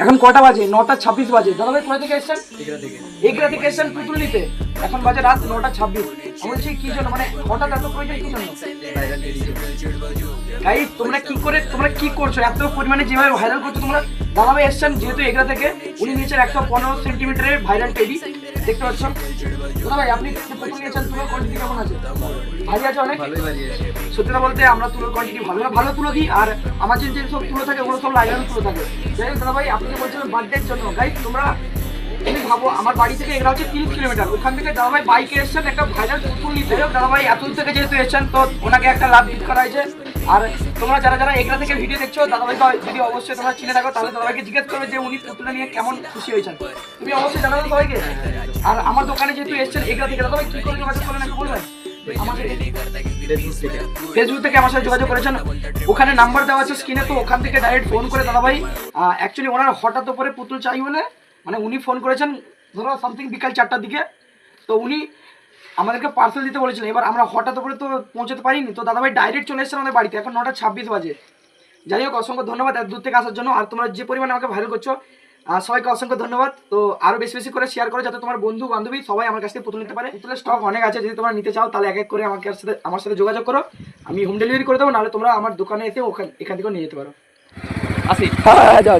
এখন কটা বাজে? 9:26 বাজে। দাদা ভাই কোথা থেকে এসেছেন? এগরা থেকে এসেছেন পুতুল নিতে। এখন বাজে রাত 9:26। আমি বলছি কি জন্য, মানে হঠাৎ এত প্রয়োজন কি জন্য? গাইস তোমরা কি করছো এত পরিমাণে যেভাবে ভাইরাল করছো তোমরা? দাদা ভাই এসেছেন যেহেতু এগরা থেকে, উনি নিয়েছেন 115 সেন্টিমিটারের ভাইরাল টেডি, দেখতে পাচ্ছ। দাদা ভাই আপনি পুতুল নিয়েছেন, তুলোর কোয়ান্টিটি কেমন আছে? ভারী আছে অনেক? সত্যি বলতে আমরা তুলোর কোয়ান্টিটি ভালো তুলো দিই, আর আমার যে সব তুলো থাকে ওগুলো সব লাইলানো তুলো থাকে। যাই হোক দাদা ভাই আপনি বলছিলেন বার্থডের জন্য। গাইস তোমরা তুমি ভাবো আমার বাড়ি থেকে এগুলো হচ্ছে 30 কিলোমিটার, ওখান থেকে দাদা ভাই বাইকে এসেছেন একটা ভাইরাল পুতুল নিতে। দাদা ভাই এত দূর থেকে যেহেতু এসেছেন তো ওনাকে একটা লাভ গিফট করা হয়েছে। আর তোমরা যারা এগুলা থেকে ভিডিও দেখছো দাদা ভাইকে যদি অবশ্যই তোমরা চিনে থাকো তাহলে দাদা ভাইকে জিজ্ঞেস করবে যে উনি পুতুলটা নিয়ে কেমন খুশি হয়েছেন। তুমি অবশ্যই জানাবে সবাইকে। আর আমার দোকানে যেহেতু এসেছেন এগুলা থেকে, দাদা ভাই কি করে যোগাযোগ করলেন একটু বলবেন? ফেসবুক থেকে আমার সাথে যোগাযোগ করেছেন, ওখানে নাম্বার দেওয়া আছে স্ক্রিনে, তো ওখান থেকে ডাইরেক্ট ফোন করে দাদা ভাই অ্যাকচুয়ালি ওনার হঠাৎ উপরে পুতুল চাই বলে মানে উনি ফোন করেছেন ধরো সামথিং বিকাল 4টার দিকে, তো উনি আমাদেরকে পার্সেল দিতে বলেছিলেন। এবার আমরা হঠাৎ উপরে তো পৌঁছাতে পারিনি, তো দাদা ভাই ডাইরেক্ট চলে এসেছেন আমাদের বাড়িতে। এখন 9:26 বাজে। যাই হোক অসংখ্য ধন্যবাদ এত দূর থেকে আসার জন্য। আর তোমরা যে পরিমাণে আমাকে ভাইরাল করছো সবাইকে অসংখ্য ধন্যবাদ। তো আরো বেশি বেশি করে শেয়ার করো যাতে তোমার বন্ধু বান্ধবী সবাই আমার কাছ থেকে পুতুল নিতে পারে। পুতুলের স্টক অনেক আছে, যদি তোমরা নিতে চাও তাহলে এক এক করে আমার সাথে যোগাযোগ করো, আমি হোম ডেলিভারি করে দেবো, নাহলে তোমরা আমার দোকানে এসে এখান থেকেও নিয়ে যেতে পারো। আসি, হ্যাঁ যাও।